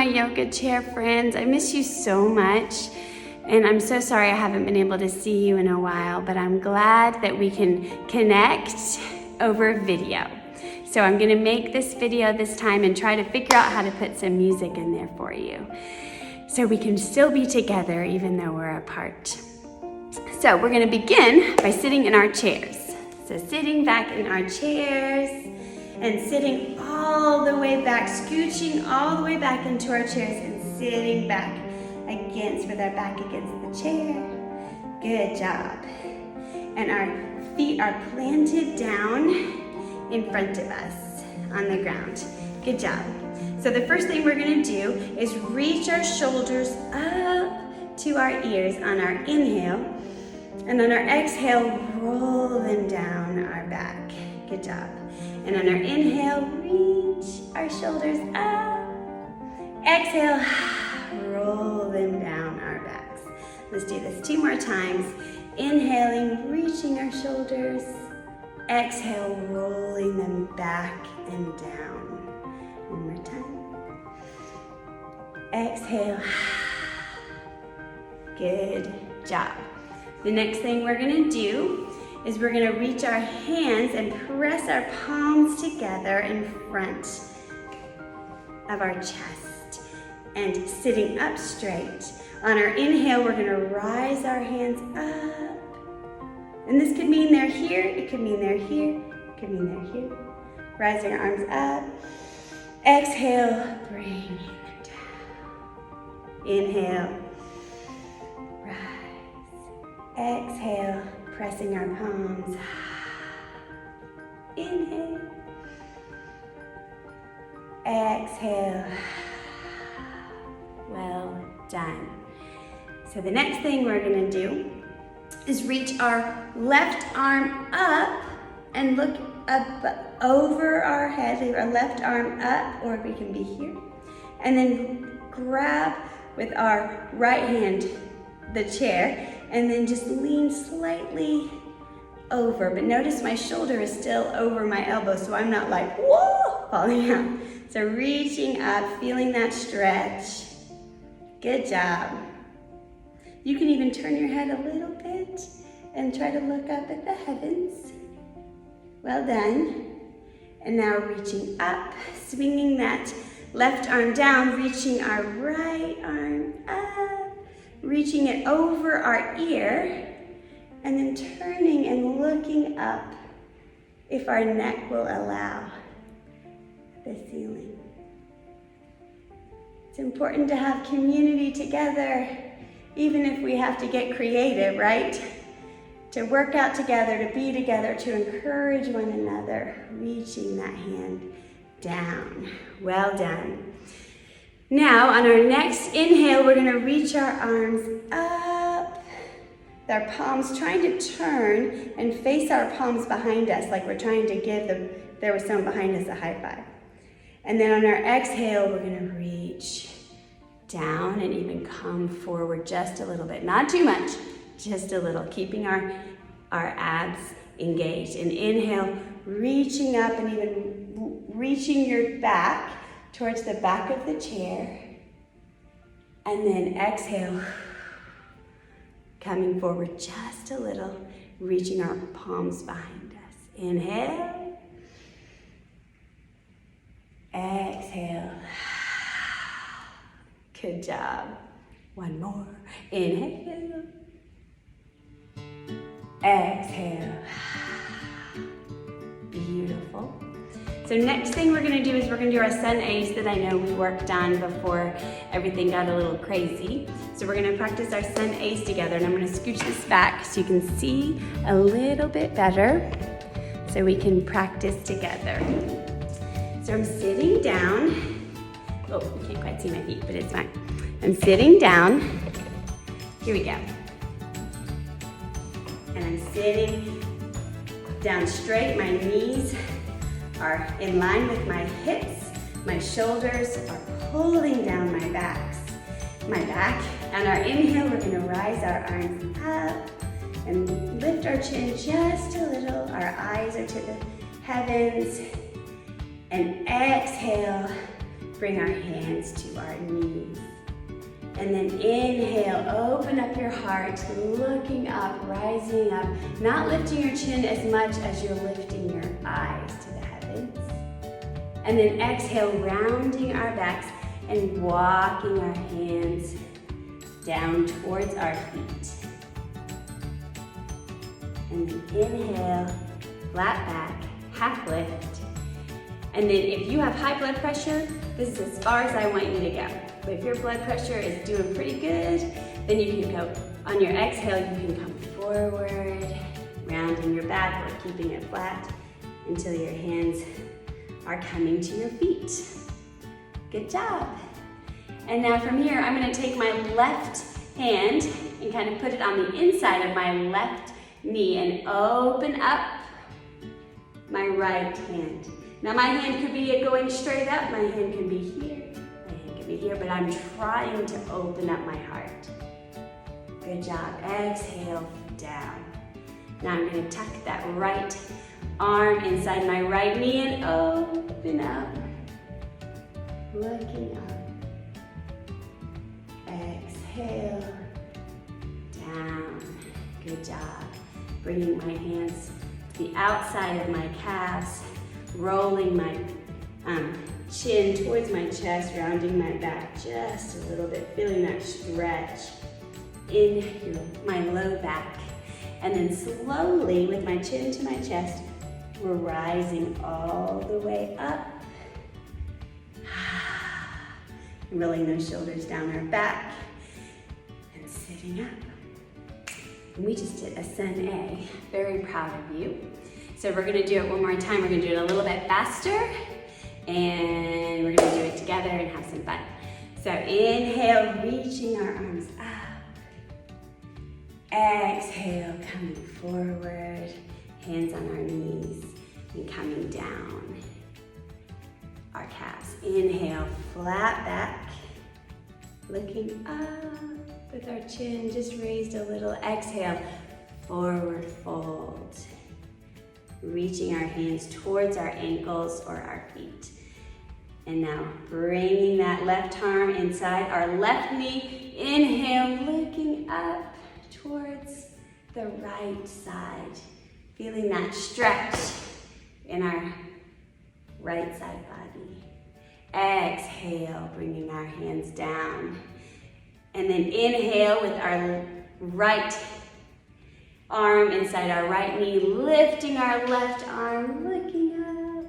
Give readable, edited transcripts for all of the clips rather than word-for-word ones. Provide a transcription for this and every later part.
my yoga chair friends. I miss you so much. And I'm so sorry I haven't been able to see you in a while, but I'm glad that we can connect over video. So I'm gonna make this video this time and try to figure out how to put some music in there for you, so we can still be together even though we're apart. So we're gonna begin by sitting in our chairs. So sitting back in our chairs and sitting all the way back, scooching all the way back into our chairs and sitting back with our back against the chair. Good job. And our feet are planted down in front of us on the ground. Good job. So the first thing we're gonna do is reach our shoulders up to our ears on our inhale, and on our exhale, roll them down our back. Good job. And on our inhale, reach our shoulders up. Exhale, roll them down our backs. Let's do this 2 more times. Inhaling, reaching our shoulders. Exhale, rolling them back and down. 1 more time. Exhale. Good job. The next thing we're gonna do is we're gonna reach our hands and press our palms together in front of our chest and sitting up straight. On our inhale, we're gonna rise our hands up. And this could mean they're here, it could mean they're here, it could mean they're here. Rising our arms up. Exhale, bring them down. Inhale, rise. Exhale, pressing our palms. Inhale. Exhale. Well done. So the next thing we're gonna do is reach our left arm up and look up over our head. Leave our left arm up, or we can be here. And then grab with our right hand the chair, and then just lean slightly over. But notice my shoulder is still over my elbow, so I'm not like, whoa, falling out. So reaching up, feeling that stretch. Good job. You can even turn your head a little bit and try to look up at the heavens. Well done. And now reaching up, swinging that left arm down, reaching our right arm up, reaching it over our ear, and then turning and looking up if our neck will allow the ceiling. It's important to have community together, even if we have to get creative, right? To work out together, to be together, to encourage one another, reaching that hand down. Well done. Now, on our next inhale, we're gonna reach our arms up, with our palms trying to turn and face our palms behind us, like we're trying to give there was someone behind us a high five. And then on our exhale, we're gonna reach down and even come forward just a little bit. Not too much, just a little, keeping our abs engaged. And inhale, reaching up and even reaching your back towards the back of the chair. And then exhale, coming forward just a little, reaching our palms behind us. Inhale. Exhale. Good job. 1 more. Inhale. Exhale. Beautiful. So next thing we're gonna do is we're gonna do our sun A's that I know we worked on before everything got a little crazy. So we're gonna practice our sun A's together, and I'm gonna scooch this back so you can see a little bit better so we can practice together. So I'm sitting down. Oh, you can't quite see my feet, but it's fine. I'm sitting down. Here we go. And I'm sitting down straight. My knees are in line with my hips. My shoulders are pulling down my back. On our inhale, we're gonna rise our arms up and lift our chin just a little. Our eyes are to the heavens. And exhale, bring our hands to our knees. And then inhale, open up your heart, looking up, rising up, not lifting your chin as much as you're lifting your eyes to the heavens. And then exhale, rounding our backs and walking our hands down towards our feet. And then inhale, flat back, half lift. And then if you have high blood pressure, this is as far as I want you to go. But if your blood pressure is doing pretty good, then you can go, on your exhale, you can come forward, rounding your back or keeping it flat until your hands are coming to your feet. Good job. And now from here, I'm gonna take my left hand and kind of put it on the inside of my left knee and open up my right hand. Now my hand could be going straight up, my hand can be here, my hand can be here, but I'm trying to open up my heart. Good job. Exhale, down. Now I'm gonna tuck that right arm inside my right knee and open up. Looking up. Exhale, down. Good job. Bringing my hands to the outside of my calves, rolling my chin towards my chest, rounding my back just a little bit, feeling that stretch in my low back. And then slowly, with my chin to my chest, we're rising all the way up. Rolling those shoulders down our back and sitting up. And we just did a Sun A. Very proud of you. So we're gonna do it one more time. We're gonna do it a little bit faster and we're gonna do it together and have some fun. So inhale, reaching our arms up. Exhale, coming forward, hands on our knees and coming down our calves. Inhale, flat back, looking up with our chin just raised a little. Exhale, forward fold. Reaching our hands towards our ankles or our feet. And now bringing that left arm inside our left knee. Inhale, looking up towards the right side. Feeling that stretch in our right side body. Exhale, bringing our hands down. And then inhale with our right arm inside our right knee, lifting our left arm, looking up.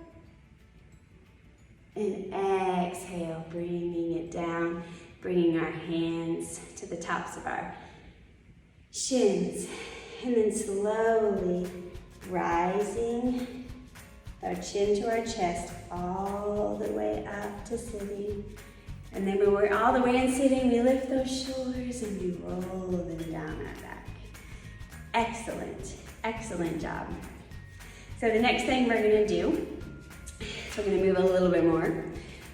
And exhale, bringing it down, bringing our hands to the tops of our shins. And then slowly rising our chin to our chest, all the way up to sitting. And then when we're all the way in sitting, we lift those shoulders and we roll them down our back. Excellent, excellent job. So the next thing we're gonna do, so we're gonna move a little bit more.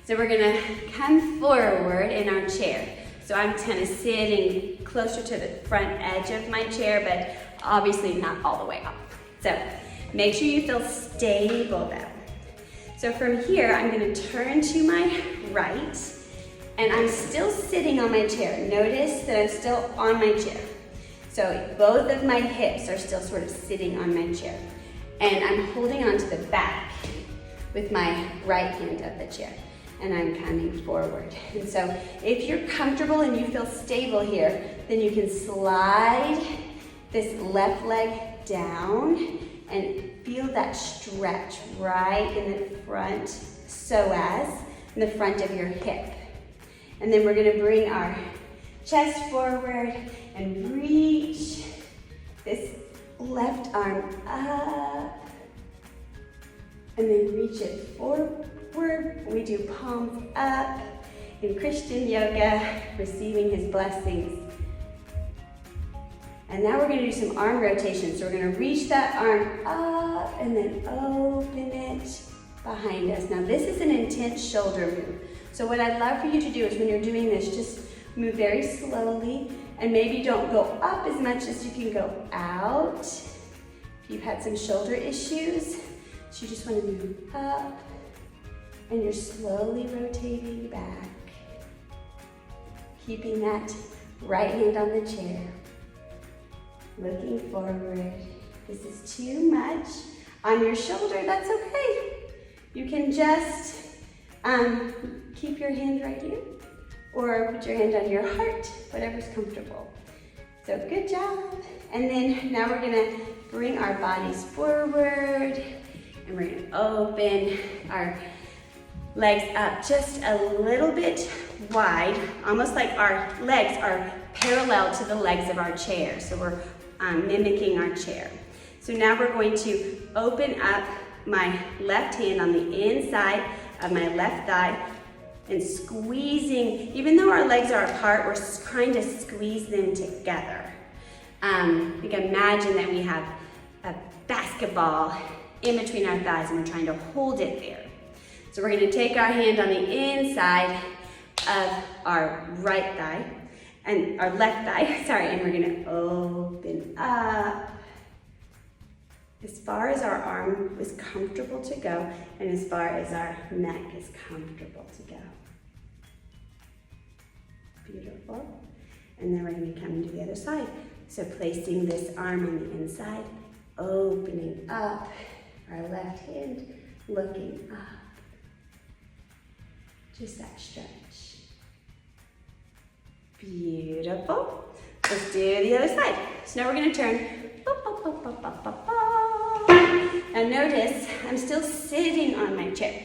So we're gonna come forward in our chair. So I'm kind of sitting closer to the front edge of my chair, but obviously not all the way up. So make sure you feel stable though. So from here, I'm gonna turn to my right, and I'm still sitting on my chair. Notice that I'm still on my chair. So both of my hips are still sort of sitting on my chair. And I'm holding onto the back with my right hand of the chair. And I'm coming forward. And so if you're comfortable and you feel stable here, then you can slide this left leg down and feel that stretch right in the front psoas, in the front of your hip. And then we're gonna bring our chest forward and reach this left arm up. And then reach it forward. We do palms up in Christian yoga, receiving his blessings. And now we're gonna do some arm rotation. So we're gonna reach that arm up and then open it behind us. Now this is an intense shoulder move. So what I'd love for you to do is when you're doing this, just move very slowly and maybe don't go up as much as you can go out. If you've had some shoulder issues, so you just wanna move up And you're slowly rotating back, keeping that right hand on the chair, looking forward. This is too much on your shoulder, that's okay. You can just keep your hand right here, or put your hand on your heart, whatever's comfortable. So good job. And then now we're gonna bring our bodies forward, and we're gonna open our legs up just a little bit wide, almost like our legs are parallel to the legs of our chair. So we're mimicking our chair. So now we're going to open up my left hand on the inside of my left thigh and squeezing, even though our legs are apart, we're trying to squeeze them together. Like imagine that we have a basketball in between our thighs and we're trying to hold it there. So we're gonna take our hand on the inside of our right thigh, and our left thigh, sorry, and we're gonna open up as far as our arm is comfortable to go and as far as our neck is comfortable to go. Beautiful. And then we're going to come to the other side. So placing this arm on the inside, opening up our left hand, looking up. Just that stretch. Beautiful. Let's do the other side. So now we're going to turn. Now notice, I'm still sitting on my chair.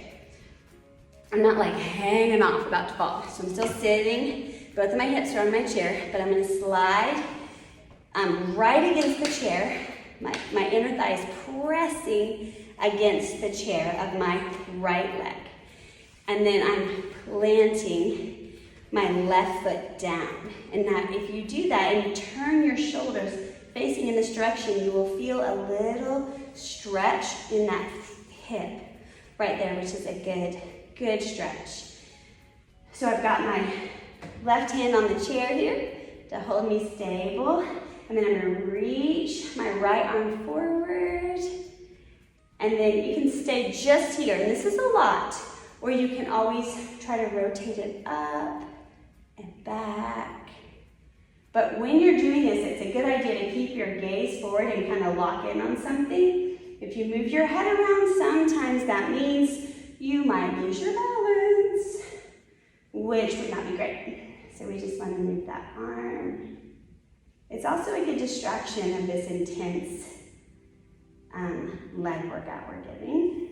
I'm not like hanging off, about to fall. So I'm still sitting, both of my hips are on my chair, but I'm gonna slide right against the chair. My inner thigh is pressing against the chair of my right leg. And then I'm planting my left foot down. And now if you do that and you turn your shoulders facing in this direction, you will feel a little stretch in that hip right there, which is a good stretch. So I've got my left hand on the chair here to hold me stable. And then I'm gonna reach my right arm forward. And then you can stay just here, and this is a lot, or you can always try to rotate it up and back. But when you're doing this, it's a good idea to keep your gaze forward and kind of lock in on something. If you move your head around, sometimes that means you might lose your balance, which would not be great. So we just want to move that arm. It's also a good distraction of this intense leg workout we're giving.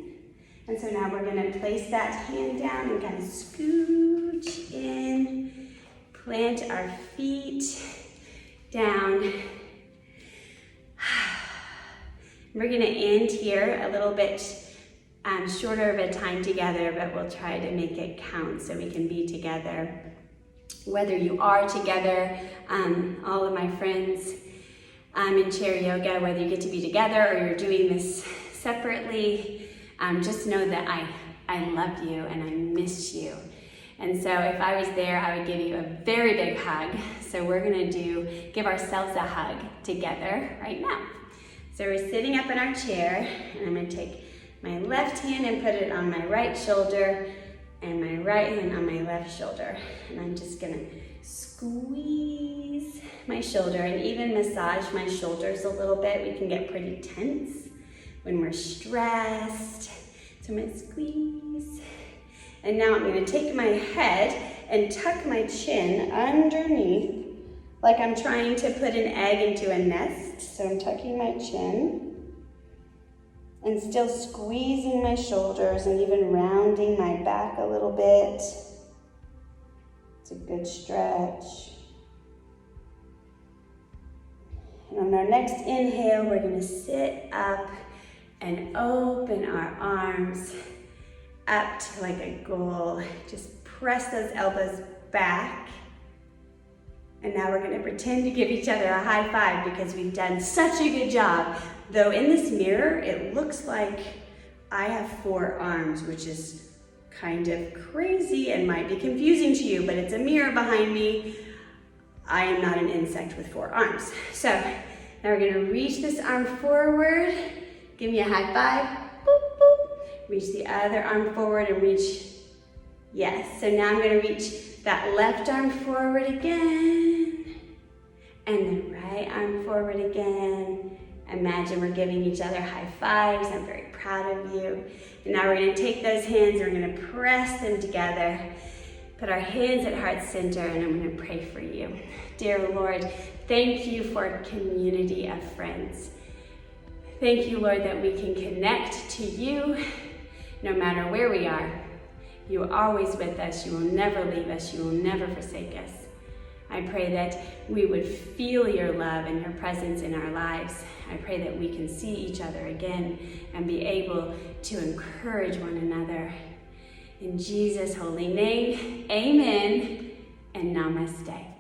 And so now we're going to place that hand down and kind of scooch in, plant our feet down. We're going to end here a little bit shorter of a time together, but we'll try to make it count so we can be together. Whether you are together, all of my friends in chair yoga, whether you get to be together or you're doing this separately, just know that I love you and I miss you. And so if I was there, I would give you a very big hug. So we're gonna give ourselves a hug together right now. So we're sitting up in our chair, and I'm gonna take my left hand and put it on my right shoulder and my right hand on my left shoulder. And I'm just gonna squeeze my shoulder and even massage my shoulders a little bit. We can get pretty tense when we're stressed. So I'm gonna squeeze. And now I'm gonna take my head and tuck my chin underneath like I'm trying to put an egg into a nest. So I'm tucking my chin and still squeezing my shoulders and even rounding my back a little bit. It's a good stretch. And on our next inhale, we're gonna sit up and open our arms up to like a goal. Just press those elbows back. And now we're gonna pretend to give each other a high five because we've done such a good job. Though in this mirror, it looks like I have 4 arms, which is kind of crazy and might be confusing to you, but it's a mirror behind me. I am not an insect with 4 arms. So now we're gonna reach this arm forward. Give me a high five. Boop, boop. Reach the other arm forward and reach. Yes, so now I'm going to reach that left arm forward again. And the right arm forward again. Imagine we're giving each other high fives. I'm very proud of you. And now we're going to take those hands and we're going to press them together. Put our hands at heart center, and I'm going to pray for you. Dear Lord, thank you for a community of friends. Thank you, Lord, that we can connect to you no matter where we are. You are always with us. You will never leave us. You will never forsake us. I pray that we would feel your love and your presence in our lives. I pray that we can see each other again and be able to encourage one another. In Jesus' holy name, amen and namaste.